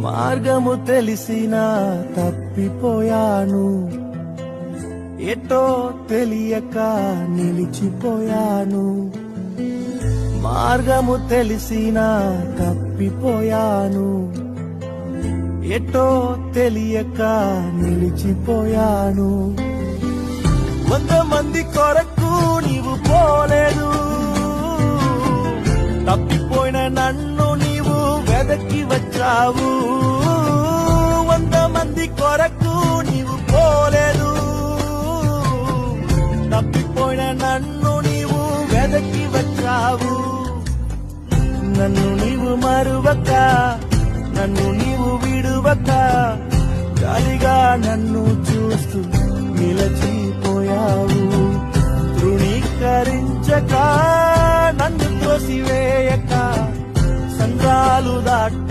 మార్గము తెలిసినా తప్పిపోయాను, ఎటో తెలియక నిలిచిపోయాను. మార్గము తెలిసినా తప్పిపోయాను, ఎటో తెలియక నిలిచిపోయాను. 100 మంది కొరకు నీవు పోలేదు, తప్పిపోయిన నన్ను నీవు వెదకి వచ్చావు. 100 మంది కొరకు నీవు పోలేదు, తప్పిపోయిన నన్ను నీవు వెదకి వచ్చావు. నన్ను నీవు మరువక, నన్ను నీవు విడువక, గాలిగా నన్ను చూస్తూ నిలచిపోయావు. తృణీకరించక, నన్ను త్రోసివేయక, సంద్రాలు దాటి